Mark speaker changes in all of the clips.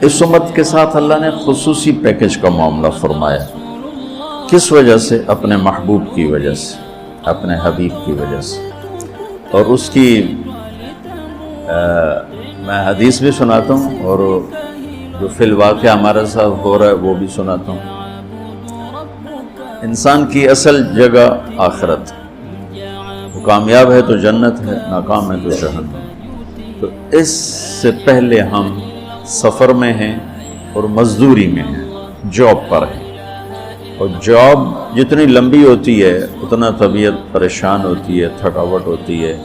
Speaker 1: اس امت کے ساتھ اللہ نے خصوصی پیکج کا معاملہ فرمایا. کس وجہ سے؟ اپنے محبوب کی وجہ سے، اپنے حبیب کی وجہ سے. اور اس کی میں حدیث بھی سناتا ہوں اور جو فی الواقع ہمارے ساتھ ہو رہا ہے وہ بھی سناتا ہوں. انسان کی اصل جگہ آخرت، وہ کامیاب ہے تو جنت ہے، ناکام ہے تو جہنم. تو اس سے پہلے ہم سفر میں ہیں اور مزدوری میں ہیں، جاب پر ہیں. اور جاب جتنی لمبی ہوتی ہے اتنا طبیعت پریشان ہوتی ہے، تھکاوٹ ہوتی ہے.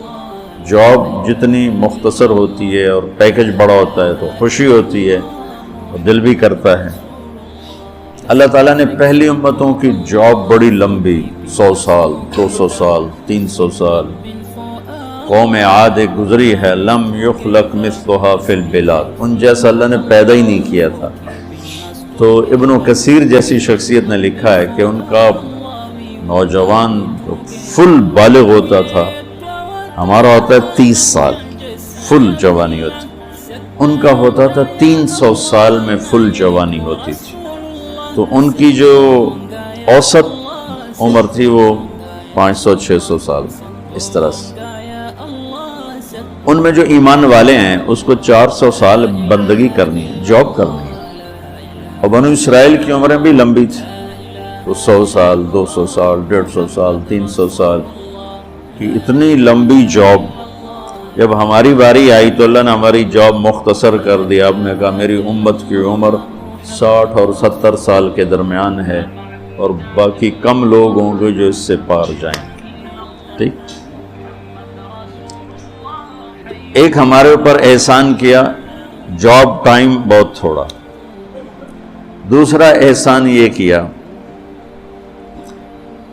Speaker 1: جاب جتنی مختصر ہوتی ہے اور پیکج بڑا ہوتا ہے تو خوشی ہوتی ہے اور دل بھی کرتا ہے. اللہ تعالیٰ نے پہلی امتوں کی جاب بڑی لمبی، 100 سال، 200 سال، 300 سال. قوم عاد ایک گزری ہے، لم یخلق مثلھا فی البلاد، ان جیسا اللہ نے پیدا ہی نہیں کیا تھا. تو ابن کثیر جیسی شخصیت نے لکھا ہے کہ ان کا نوجوان فل بالغ ہوتا تھا، ہمارا ہوتا ہے 30 سال فل جوانی ہوتی، ان کا ہوتا تھا 300 سال میں فل جوانی ہوتی تھی. تو ان کی جو اوسط عمر تھی وہ 500-600 سال اس طرح سے. ان میں جو ایمان والے ہیں اس کو 400 سال بندگی کرنی ہے، جاب کرنی ہے. اور بنو اسرائیل کی عمریں بھی لمبی تھی، تو 100 سال، 200 سال، 150 سال، 300 سال کی اتنی لمبی جاب. جب ہماری باری آئی تو اللہ نے ہماری جاب مختصر کر دیا. آپ نے کہا میری امت کی عمر 60 اور 70 سال کے درمیان ہے اور باقی کم لوگ ہوں گے جو اس سے پار جائیں. ٹھیک. ایک ہمارے اوپر احسان کیا، جاب ٹائم بہت تھوڑا. دوسرا احسان یہ کیا،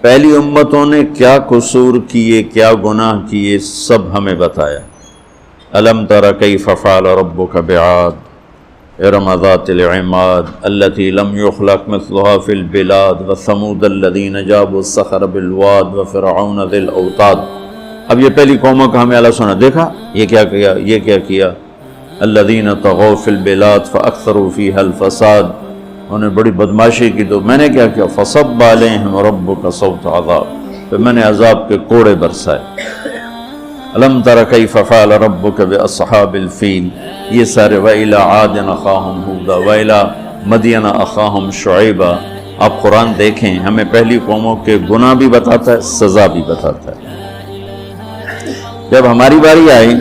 Speaker 1: پہلی امتوں نے کیا قصور کیے، کیا گناہ کیے، سب ہمیں بتایا. الم تر کیف فعل ربک بعاد ارم ذات العماد التی لم یخلق مثلها فی البلاد وثمود الذین جابوا الصخر بالواد وفرعون ذی الاوتاد. اب یہ پہلی قوموں کا ہمیں اللہ سنا، دیکھا یہ کیا کیا، یہ کیا کیا. الذین طغوا فی البلاد فاکثروا فیہا الفساد، انہوں نے بڑی بدماشی کی تو میں نے کیا کیا، فصب علیہم ربک صوت عذاب، پھر میں نے عذاب کے کوڑے برسائے. الم تر کیف فعل ربک باصحاب الفیل، یہ سارے وإلی عاد اخاہم ہودا وإلی مدین اخاہم شعیبا. آپ قرآن دیکھیں، ہمیں پہلی قوموں کے گناہ بھی بتاتا ہے، سزا بھی بتاتا ہے. جب ہماری باری آئی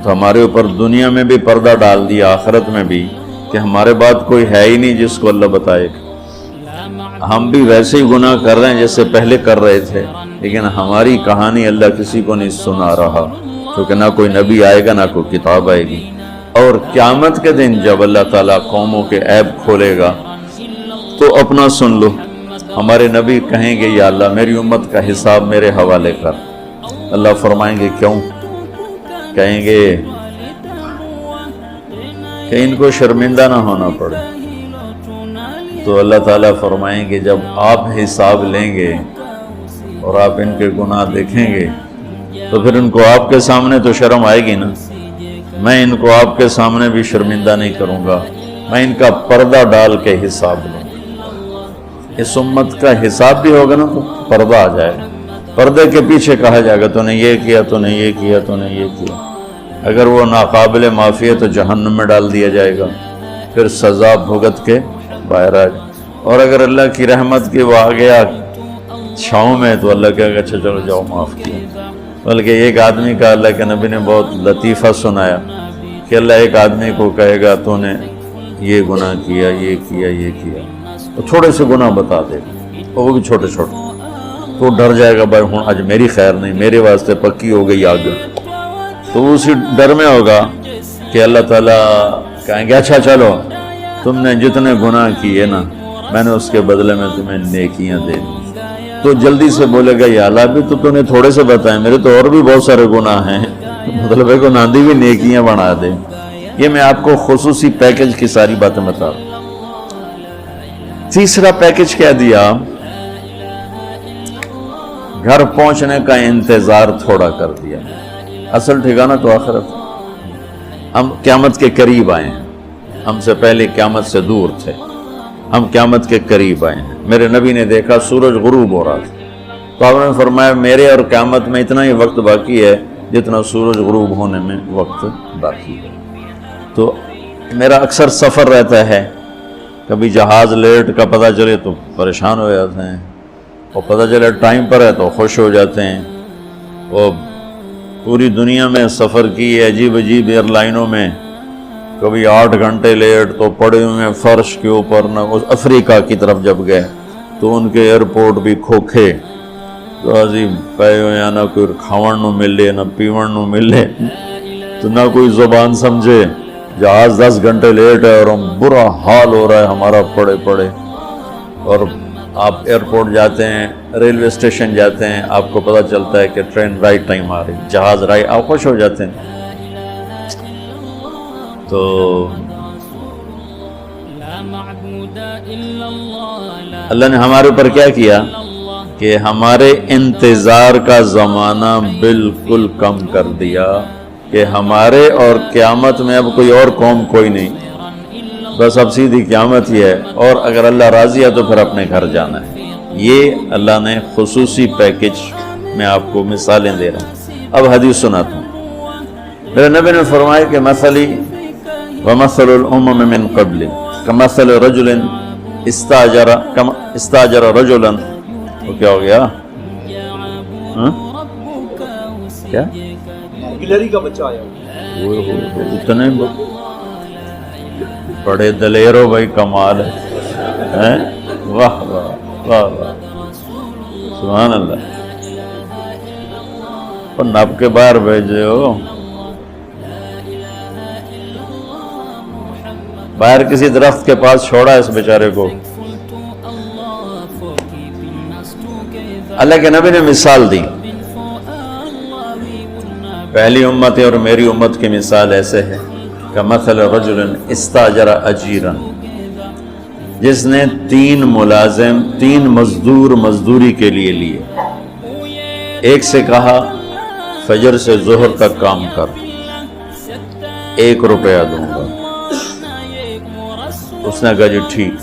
Speaker 1: تو ہمارے اوپر دنیا میں بھی پردہ ڈال دیا، آخرت میں بھی، کہ ہمارے بعد کوئی ہے ہی نہیں جس کو اللہ بتائے. ہم بھی ویسے ہی گناہ کر رہے ہیں جیسے پہلے کر رہے تھے، لیکن ہماری کہانی اللہ کسی کو نہیں سنا رہا، کیونکہ نہ کوئی نبی آئے گا، نہ کوئی کتاب آئے گی. اور قیامت کے دن جب اللہ تعالیٰ قوموں کے عیب کھولے گا تو اپنا سن لو. ہمارے نبی کہیں گے یا اللہ میری امت کا حساب میرے حوالے کر. اللہ فرمائیں گے کیوں؟ کہیں گے کہ ان کو شرمندہ نہ ہونا پڑے. تو اللہ تعالیٰ فرمائیں گے جب آپ حساب لیں گے اور آپ ان کے گناہ دیکھیں گے تو پھر ان کو آپ کے سامنے تو شرم آئے گی نا. میں ان کو آپ کے سامنے بھی شرمندہ نہیں کروں گا، میں ان کا پردہ ڈال کے حساب لوں گا. اس امت کا حساب بھی ہوگا نا تو پردہ آ جائے گا. پردے کے پیچھے کہا جائے گا تو نے یہ کیا، تو نے یہ کیا، تو نے یہ کیا. اگر وہ ناقابل معافی ہے تو جہنم میں ڈال دیا جائے گا، پھر سزا بھگت کے باہر آ جائے. اور اگر اللہ کی رحمت کی وہ آ گیا چھاؤں میں تو اللہ کہے گا اچھا چلو جاؤ معاف کیا. بلکہ ایک آدمی کا اللہ کے نبی نے بہت لطیفہ سنایا کہ اللہ ایک آدمی کو کہے گا تو نے یہ گناہ کیا، یہ کیا، یہ کیا، تو تھوڑے سے گناہ بتا دے گا، وہ بھی چھوٹے چھوٹے. تو ڈر جائے گا بھائی ہوں آج میری خیر نہیں، میرے واسطے پکی ہو گئی آگ. تو اسی ڈر میں ہوگا کہ اللہ تعالیٰ کہیں گے اچھا چلو تم نے جتنے گناہ کیے نا میں نے اس کے بدلے میں تمہیں نیکیاں دے دی. تو جلدی سے بولے گا یا اللہ بھی تو نے تھوڑے سے بتائے، میرے تو اور بھی بہت سارے گناہ ہیں، مطلب ہے کو ناندی بھی نیکیاں بنا دے. یہ میں آپ کو خصوصی پیکج کی ساری باتیں بتا رہا ہوں. تیسرا پیکج کیا دیا؟ گھر پہنچنے کا انتظار تھوڑا کر دیا. اصل ٹھکانہ تو آخرت. ہم قیامت کے قریب آئے ہیں، ہم سے پہلے قیامت سے دور تھے، ہم قیامت کے قریب آئے ہیں۔ میرے نبی نے دیکھا سورج غروب ہو رہا تھا، تو آپ نے فرمایا میرے اور قیامت میں اتنا ہی وقت باقی ہے جتنا سورج غروب ہونے میں وقت باقی ہے۔ تو میرا اکثر سفر رہتا ہے، کبھی جہاز لیٹ کا پتہ چلے تو پریشان ہو جاتے ہیں، اور پتہ چلے ٹائم پر ہے تو خوش ہو جاتے ہیں۔ اور پوری دنیا میں سفر کی ہے عجیب عجیب ایئر لائنوں میں، کبھی 8 گھنٹے لیٹ تو پڑے ہوئے ہیں فرش کے اوپر۔ نہ افریقہ کی طرف جب گئے تو ان کے ایئرپورٹ بھی کھوکھے، تو عظیم پے ہوئے ہیں، نہ کوئی کھاون نو ملے نہ پیون نو ملے، تو نہ کوئی زبان سمجھے، جہاز 10 گھنٹے لیٹ ہے اور ہم برا حال ہو رہا ہے ہمارا پڑے پڑے۔ اور آپ ایئرپورٹ جاتے ہیں، ریلوے اسٹیشن جاتے ہیں، آپ کو پتہ چلتا ہے کہ ٹرین رائٹ ٹائم آ رہی، جہاز رائٹ، آپ خوش ہو جاتے ہیں۔ تو اللہ نے ہمارے اوپر کیا کیا کہ ہمارے انتظار کا زمانہ بالکل کم کر دیا، کہ ہمارے اور قیامت میں اب کوئی اور قوم کوئی نہیں، بس اب سیدھی قیامت ہی ہے، اور اگر اللہ راضی ہے تو پھر اپنے گھر جانا ہے۔ یہ اللہ نے خصوصی پیکج میں آپ کو مثالیں دے رہا ہوں۔ اب حدیث سناتا ہوں۔ میرے نبی نے فرمایا کہ مثلی ومثل الامم من قبل کمثل رجل استاجر رجلا، وہ کیا ہو گیا؟ کیا
Speaker 2: گلری کا بچہ آیا،
Speaker 1: اتنے بڑے دلیر ہو بھائی، کمال ہے، واہ واہ واہ واہ، سبحان اللہ۔ اور نب کے باہر بھیجے ہو، باہر کسی درخت کے پاس چھوڑا اس بیچارے کو۔ اللہ کے نبی نے مثال دی، پہلی امت اور میری امت کی مثال ایسے ہے کہ مثل رجل استاجر اجیرا، جس نے 3 ملازم 3 مزدور مزدوری کے لیے لیے۔ ایک سے کہا فجر سے ظہر تک کام کر، 1 روپیہ دوں گا، اس نے کہا جی ٹھیک۔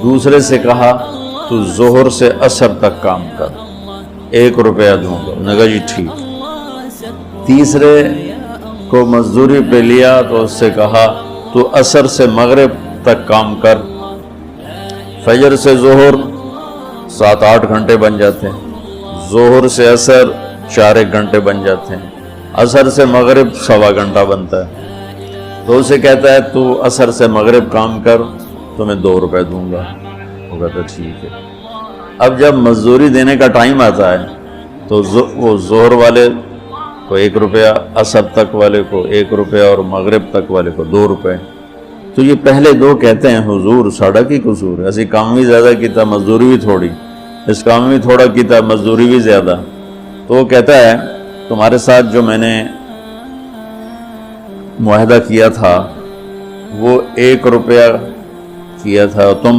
Speaker 1: دوسرے سے کہا تو ظہر سے عصر تک کام کر، 1 روپیہ دوں گا، نے کہا جی ٹھیک۔ تیسرے کو مزدوری پہ لیا تو اس سے کہا تو عصر سے مغرب تک کام کر۔ فجر سے ظہر 7-8 گھنٹے بن جاتے ہیں، ظہر سے عصر 4-1 گھنٹے بن جاتے ہیں، عصر سے مغرب 1.25 گھنٹہ بنتا ہے۔ تو اسے کہتا ہے تو عصر سے مغرب کام کر، تو میں 2 روپے دوں گا، وہ کہتا ہے ٹھیک ہے۔ اب جب مزدوری دینے کا ٹائم آتا ہے تو وہ ظہر والے کو 1 روپیہ، عصر تک والے کو 1 روپیہ، اور مغرب تک والے کو 2 روپے۔ تو یہ پہلے 2 کہتے ہیں حضور ساڑا کی قصور ہے، اسی کام بھی زیادہ کیتا مزدوری بھی تھوڑی، اس کام بھی تھوڑا کیتا مزدوری بھی زیادہ۔ تو وہ کہتا ہے تمہارے ساتھ جو میں نے معاہدہ کیا تھا وہ 1 روپیہ کیا تھا، تم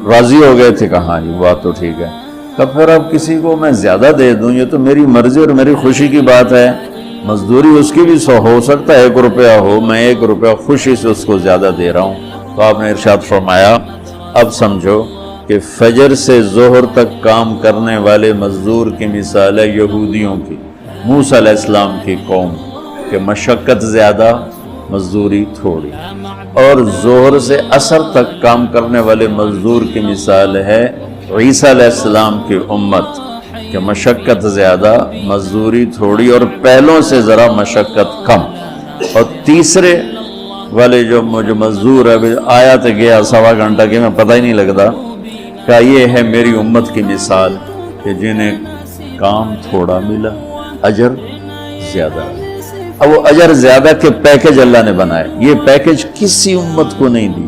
Speaker 1: راضی ہو گئے تھے، کہا جی بات تو ٹھیک ہے۔ تب پھر اب کسی کو میں زیادہ دے دوں، یہ تو میری مرضی اور میری خوشی کی بات ہے، مزدوری اس کی بھی 100 ہو سکتا ہے 1 روپیہ ہو، میں 1 روپیہ خوشی سے اس کو زیادہ دے رہا ہوں۔ تو آپ نے ارشاد فرمایا اب سمجھو کہ فجر سے ظہر تک کام کرنے والے مزدور کی مثال ہے یہودیوں کی، موسیٰ علیہ السلام کی قوم، کہ مشقت زیادہ مزدوری تھوڑی، اور ظہر سے عصر تک کام کرنے والے مزدور کی مثال ہے عیسیٰ علیہ السلام کی امت، کہ مشقت زیادہ مزدوری تھوڑی، اور پہلوں سے ذرا مشقت کم۔ اور تیسرے والے جو مزدور ہے آیا تو گیا 1.25 گھنٹہ کے میں پتہ ہی نہیں لگتا، کہ یہ ہے میری امت کی مثال، کہ جنہیں کام تھوڑا ملا اجر زیادہ۔ اب وہ اجر زیادہ کے پیکج اللہ نے بنائے، یہ پیکج کسی امت کو نہیں دی۔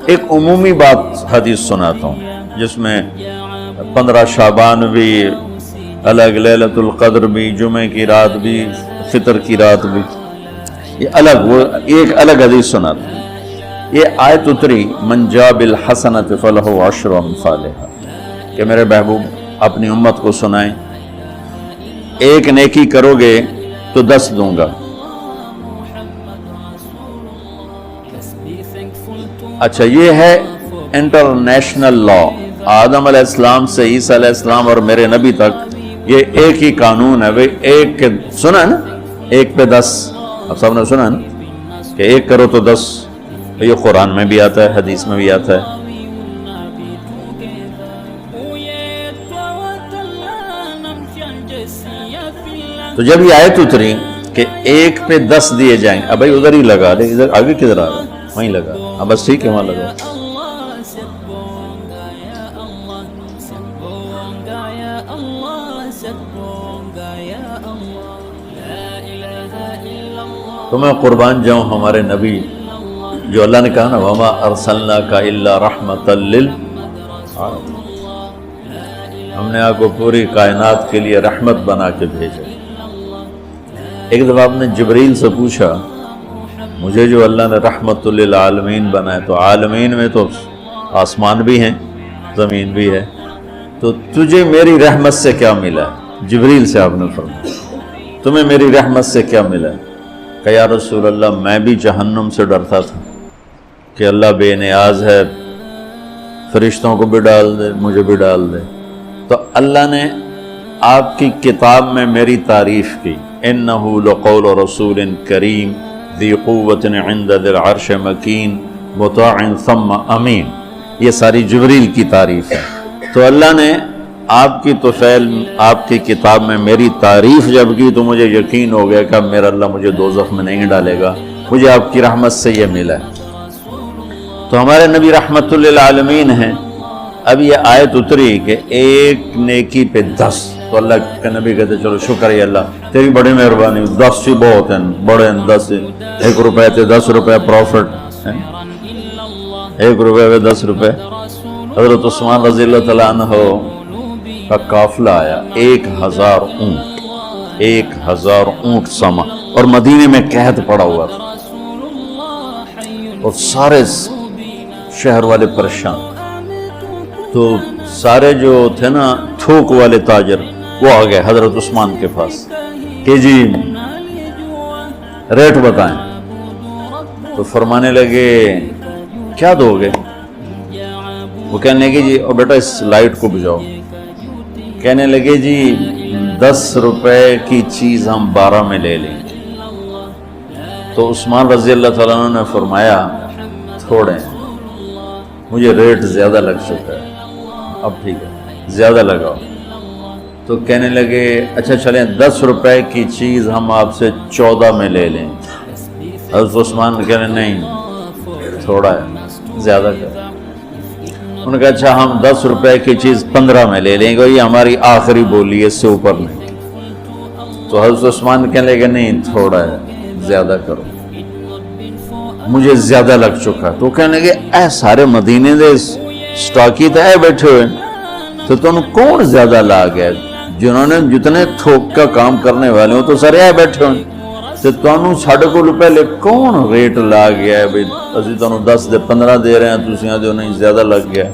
Speaker 1: ایک عمومی بات حدیث سناتا ہوں جس میں 15 شعبان بھی الگ، لیلۃ القدر بھی، جمعے کی رات بھی، فطر کی رات بھی، یہ الگ، وہ ایک الگ حدیث سناتا ہوں۔ یہ آیت اتری من جاء بالحسنۃ فلہ 10 امثالھا، کہ میرے محبوب اپنی امت کو سنائیں 1 نیکی کرو گے تو 10 دوں گا، اچھا یہ ہے انٹرنیشنل لا، آدم علیہ السلام سے عیسیٰ علیہ السلام اور میرے نبی تک یہ ایک ہی قانون ہے بھئی، ایک کے سنا ہے نا، ایک پہ 10، اب سب نے سنا ہے نا کہ ایک کرو تو 10، یہ قرآن میں بھی آتا ہے، حدیث میں بھی آتا ہے۔ تو جب یہ آیت اتری کہ ایک پہ 10 دیے جائیں گے، اب بھائی ادھر ہی لگا دے، ادھر آگے کدھر آ رہا ہے، وہیں لگا، اب بس ٹھیک ہے وہاں لگا۔ تو میں قربان جاؤں ہمارے نبی، جو اللہ نے کہا نا وَمَا أَرْسَلْنَاكَ إِلَّا رَحْمَةً لِلْعَالَمِينَ، ہم نے آپ کو پوری کائنات کے لیے رحمت بنا کے بھیجا۔ ایک دفعہ آپ نے جبریل سے پوچھا مجھے جو اللہ نے رحمت للعالمین بنایا، تو عالمین میں تو آسمان بھی ہیں زمین بھی ہے، تو تجھے میری رحمت سے کیا ملا ہے؟ جبریل سے آپ نے فرمایا تمہیں میری رحمت سے کیا ملا ہے؟ کہ یا رسول اللہ میں بھی جہنم سے ڈرتا تھا کہ اللہ بے نیاز ہے، فرشتوں کو بھی ڈال دے مجھے بھی ڈال دے، تو اللہ نے آپ کی کتاب میں میری تعریف کی، اِنَّهُ لَقَوْلُ رَسُولٍ كَرِيمٍ ذِي قُوَّةٍ عِنْدَ ذِي الْعَرْشِ مَكِينٍ مُطَاعٍ ثَمَّ أَمِينٍ، یہ ساری جبریل کی تعریف ہے۔ تو اللہ نے آپ کی طفیل آپ کی کتاب میں میری تعریف جب کی تو مجھے یقین ہو گیا کہ اب میرا اللہ مجھے دوزخ میں نہیں ڈالے گا، مجھے آپ کی رحمت سے یہ ملا ہے۔ تو ہمارے نبی رحمت للعالمین ہیں۔ اب یہ آیت اتری کہ ایک نیکی پہ 10، تو اللہ کے نبی کہتے چلو شکر ہے اللہ تیری بڑی مہربانی، 10 ہی بہت ہیں، بڑے ہیں 10، 1 روپے تھے 10 روپے پروفٹ، 1 روپے پہ 10 روپے۔ حضرت عثمان رضی اللہ تعالیٰ عنہ کا قافلہ آیا، 1000 اونٹ، 1000 اونٹ ساما، اور مدینے میں قحط پڑا ہوا تھا، اور سارے شہر والے پریشان، تو سارے جو تھے نا تھوک والے تاجر وہ آ گئے حضرت عثمان کے پاس کہ جی ریٹ بتائیں، تو فرمانے لگے کیا دو گے؟ وہ کہنے لگے جی اور بیٹا اس لائٹ کو بجھاؤ، کہنے لگے جی 10 روپے کی چیز ہم 12 میں لے لیں۔ تو عثمان رضی اللہ تعالیٰ عنہ نے فرمایا تھوڑے مجھے ریٹ زیادہ لگ چکا ہے، اب ٹھیک ہے زیادہ لگاؤ۔ تو کہنے لگے اچھا چلیں 10 روپے کی چیز ہم آپ سے 14 میں لے لیں۔ حضرت عثمان کہنے نہیں تھوڑا ہے زیادہ کر۔ انہوں نے کہا اچھا ہم 10 روپے کی چیز 15 میں لے لیں گے، یہ ہماری آخری بولی ہے، اس سے اوپر نہیں۔ تو حضرت عثمان کہنے لگے نہیں تھوڑا ہے زیادہ کرو، مجھے زیادہ لگ چکا۔ تو کہنے لگے اے سارے مدینے دے سٹاکی تے اے بیٹھے ہوئے، تو تم کون زیادہ لا گیا؟ جنہوں نے جتنے تھوک کا کام کرنے والے ہوں تو سارے اے بیٹھے ہوئے، تو تمہیں ساڑھے کو پہلے کون ریٹ لا گیا ہے بھئی اسی تمہیں 10 دے 15 دے رہے ہیں، تسی آدھے نہیں زیادہ لگ گیا۔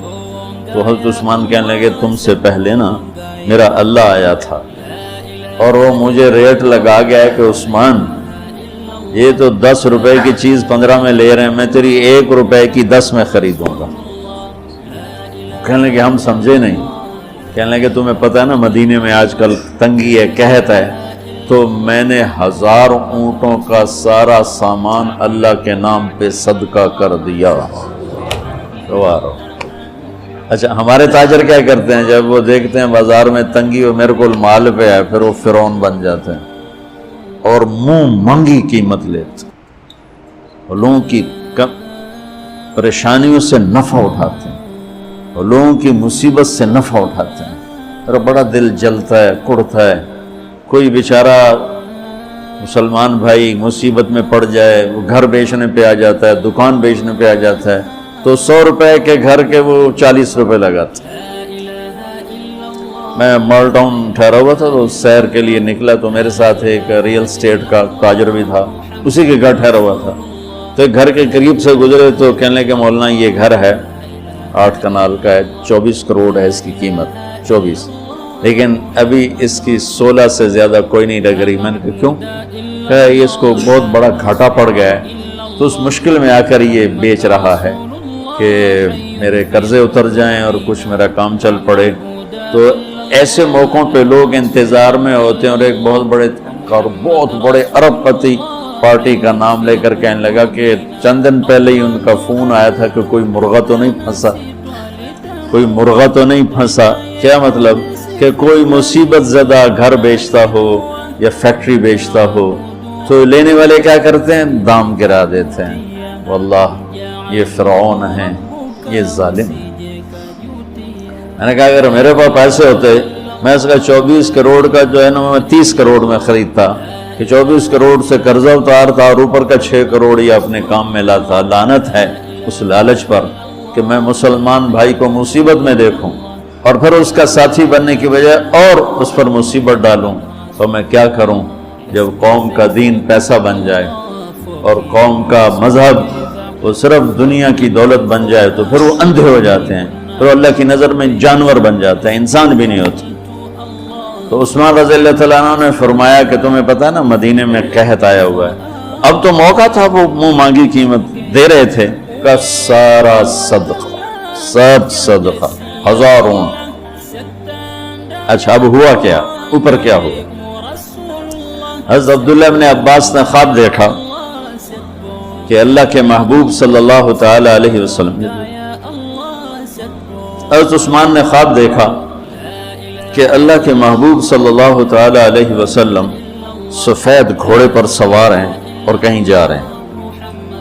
Speaker 1: تو حضرت عثمان کہنے لگے تم سے پہلے نا میرا اللہ آیا تھا اور وہ مجھے ریٹ لگا گیا ہے کہ عثمان یہ تو 10 روپے کی چیز 15 میں لے رہے ہیں، میں تیری 1 روپے کی 10 میں خریدوں گا۔ کہنے لگے ہم سمجھے نہیں۔ کہنے لگے تمہیں پتہ ہے نا مدینے میں آج کل تنگی ہے، قحط ہے، تو میں نے 1000 اونٹوں کا سارا سامان اللہ کے نام پہ صدقہ کر دیا۔ اچھا ہمارے تاجر کیا کرتے ہیں جب وہ دیکھتے ہیں بازار میں تنگی ہو میرے کو مال پہ ہے، پھر وہ فرعون بن جاتے ہیں اور منہ منگی قیمت لیتے ہیں، اور لوگوں کی پریشانیوں سے نفع اٹھاتے ہیں، اور لوگوں کی مصیبت سے نفع اٹھاتے ہیں، اور بڑا دل جلتا ہے کڑتا ہے۔ کوئی بیچارہ مسلمان بھائی مصیبت میں پڑ جائے، وہ گھر بیچنے پہ آ جاتا ہے، دکان بیچنے پہ آ جاتا ہے، تو 100 روپے کے گھر کے وہ 40 روپے لگاتے ہیں۔ میں مال ٹاؤن ٹھہرا ہوا تھا تو سیر کے لیے نکلا، تو میرے ساتھ ایک ریئل اسٹیٹ کا تاجر بھی تھا، اسی کے گھر ٹھہرا ہوا تھا۔ تو ایک گھر کے قریب سے گزرے تو کہنے لگے مولانا یہ گھر ہے 8 کنال کا ہے، 24 کروڑ ہے اس کی قیمت، 24، لیکن ابھی اس کی 16 سے زیادہ کوئی نہیں لگ رہی۔ میں نے کہا کیوں؟ کہا یہ اس کو بہت بڑا گھاٹا پڑ گیا ہے تو اس مشکل میں آ کر یہ بیچ رہا ہے۔ کہ میرے قرضے اتر جائیں اور کچھ میرا کام چل پڑے، تو ایسے موقعوں پہ لوگ انتظار میں ہوتے ہیں، اور ایک بہت بڑے ارب پتی پارٹی کا نام لے کر کہنے لگا کہ چند دن پہلے ہی ان کا فون آیا تھا کہ کوئی مرغہ تو نہیں پھنسا، کوئی مرغہ تو نہیں پھنسا۔ کیا مطلب کہ کوئی مصیبت زدہ گھر بیچتا ہو یا فیکٹری بیچتا ہو تو لینے والے کیا کرتے ہیں؟ دام گرا دیتے ہیں۔ واللہ یہ فرعون ہیں، یہ ظالم ہیں۔ میں نے کہا اگر میرے پاس پیسے ہوتے میں اس کا 24 کروڑ کا جو ہے نا میں 30 کروڑ میں خریدتا، کہ 24 کروڑ سے قرضہ اتارتا اور اوپر کا 6 کروڑ یہ اپنے کام میں لاتا۔ لعنت ہے اس لالچ پر کہ میں مسلمان بھائی کو مصیبت میں دیکھوں اور پھر اس کا ساتھی بننے کی وجہ اور اس پر مصیبت ڈالوں۔ تو میں کیا کروں جب قوم کا دین پیسہ بن جائے اور قوم کا مذہب وہ صرف دنیا کی دولت بن جائے تو پھر وہ اندھے ہو جاتے ہیں، پھر اللہ کی نظر میں جانور بن جاتے ہیں، انسان بھی نہیں ہوتے۔ تو عثمان رضی اللہ تعالیٰ عنہ نے فرمایا کہ تمہیں پتہ ہے نا مدینے میں قحط آیا ہوا ہے، اب تو موقع تھا، وہ منہ مانگی قیمت دے رہے تھے، کا سارا صدقہ، سب صدقہ، ہزاروں۔ اچھا اب ہوا کیا؟ اوپر کیا ہوا؟ حضرت عبداللہ ابن عباس نے خواب دیکھا کہ اللہ کے محبوب صلی اللہ تعالی علیہ وسلم، حضرت عثمان نے خواب دیکھا کہ اللہ کے محبوب صلی اللہ تعالی علیہ وسلم سفید گھوڑے پر سوار ہیں اور کہیں جا رہے ہیں۔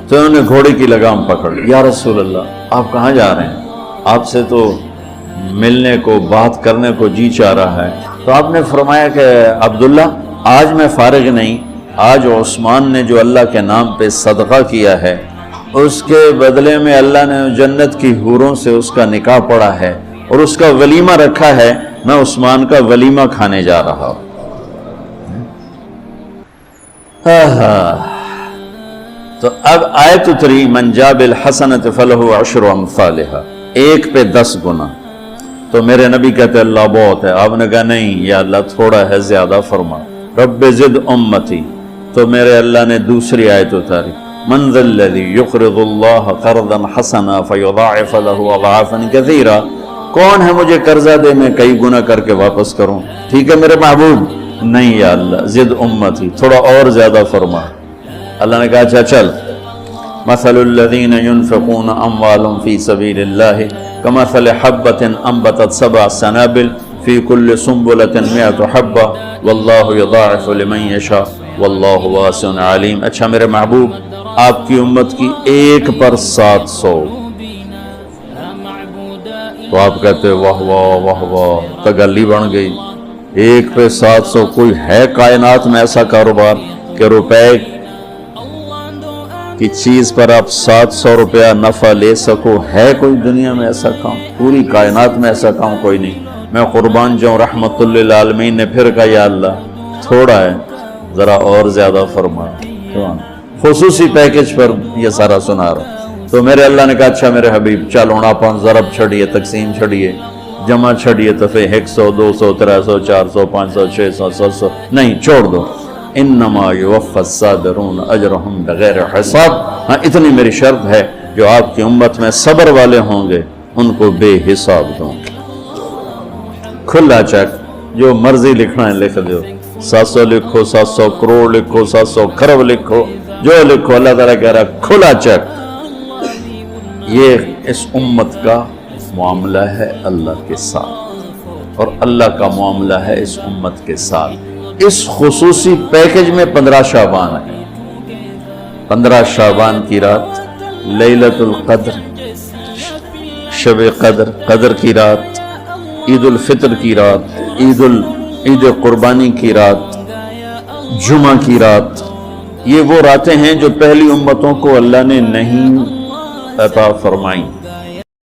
Speaker 1: تو انہوں نے گھوڑے کی لگام پکڑ، یا رسول اللہ آپ کہاں جا رہے ہیں؟ آپ سے تو ملنے کو بات کرنے کو جی چاہ رہا ہے۔ تو آپ نے فرمایا کہ عبداللہ آج میں فارغ نہیں، آج عثمان نے جو اللہ کے نام پہ صدقہ کیا ہے اس کے بدلے میں اللہ نے جنت کی حوروں سے اس کا نکاح پڑھا ہے اور اس کا ولیمہ رکھا ہے، میں عثمان کا ولیمہ کھانے جا رہا ہوں۔ تو اب آیت اتری من جاء بالحسنۃ فلہ عشر امثالھا، ایک پہ 10 گنا۔ تو میرے نبی کہتے اللہ بہت ہے، آپ نے کہا نہیں یا اللہ تھوڑا ہے، زیادہ فرما، رب زد امتی۔ تو میرے اللہ نے دوسری آیت اتاری من ذا الذی یقرض اللہ قرضا حسنا فیضاعف له اضعافا کثیرا، کون ہے مجھے قرضہ دے میں کئی گنا کر کے واپس کروں؟ ٹھیک ہے میرے محبوب، نہیں یا اللہ زد امتی، تھوڑا اور زیادہ فرما۔ اللہ نے کہا اچھا چل، مثل الذین ينفقون اموالهم فی سبیل اللہ کمثل حبۃ انبتت 7 سنابل فی کل سنبلۃ 100 حبۃ واللہ یضاعف لمن یشاء واللہ واسع علیم۔ اچھا میرے محبوب آپ کی امت کی ایک پر 700، تو آپ کہتے واہ واہ واہ واہ، تگلی بن گئی، ایک پہ 700۔ کوئی ہے کائنات میں ایسا کاروبار کہ روپے کی چیز پر آپ 700 روپیہ نفع لے سکو؟ ہے کوئی دنیا میں ایسا کام؟ پوری کائنات میں ایسا کام کوئی نہیں۔ میں قربان جاؤں، رحمت للعالمین نے پھر کہا یا اللہ تھوڑا ہے، ذرا اور زیادہ فرما۔ خصوصی پیکج پر یہ سارا سنا رہا ہوں۔ تو میرے اللہ نے کہا اچھا میرے حبیب چل ہونا پان ضرب چھڑیے، تقسیم چھڑیے، جمع چھڑیے، دفعے 100 200 300 400 500 600 700 نہیں، چھوڑ دو۔ انما یوفی الصابرون اجرہم بغیر حساب، ہاں اتنی میری شرط ہے جو آپ کی امت میں صبر والے ہوں گے ان کو بے حساب دوں گے۔ کھلا چیک، جو مرضی لکھنا ہے لکھ دو، 700 لکھو، 700 کروڑ لکھو، 700 کھرب لکھو، جو لکھو، اللہ تعالیٰ کہہ رہا کھلا چیک۔ یہ اس امت کا معاملہ ہے اللہ کے ساتھ، اور اللہ کا معاملہ ہے اس امت کے ساتھ۔ اس خصوصی پیکج میں 15 شعبان ہے، 15 شعبان کی رات، لیلۃ القدر، شب قدر، قدر کی رات، عید الفطر کی رات، عید قربانی کی رات، جمعہ کی رات۔ یہ وہ راتیں ہیں جو پہلی امتوں کو اللہ نے نہیں عطا فرمائیں۔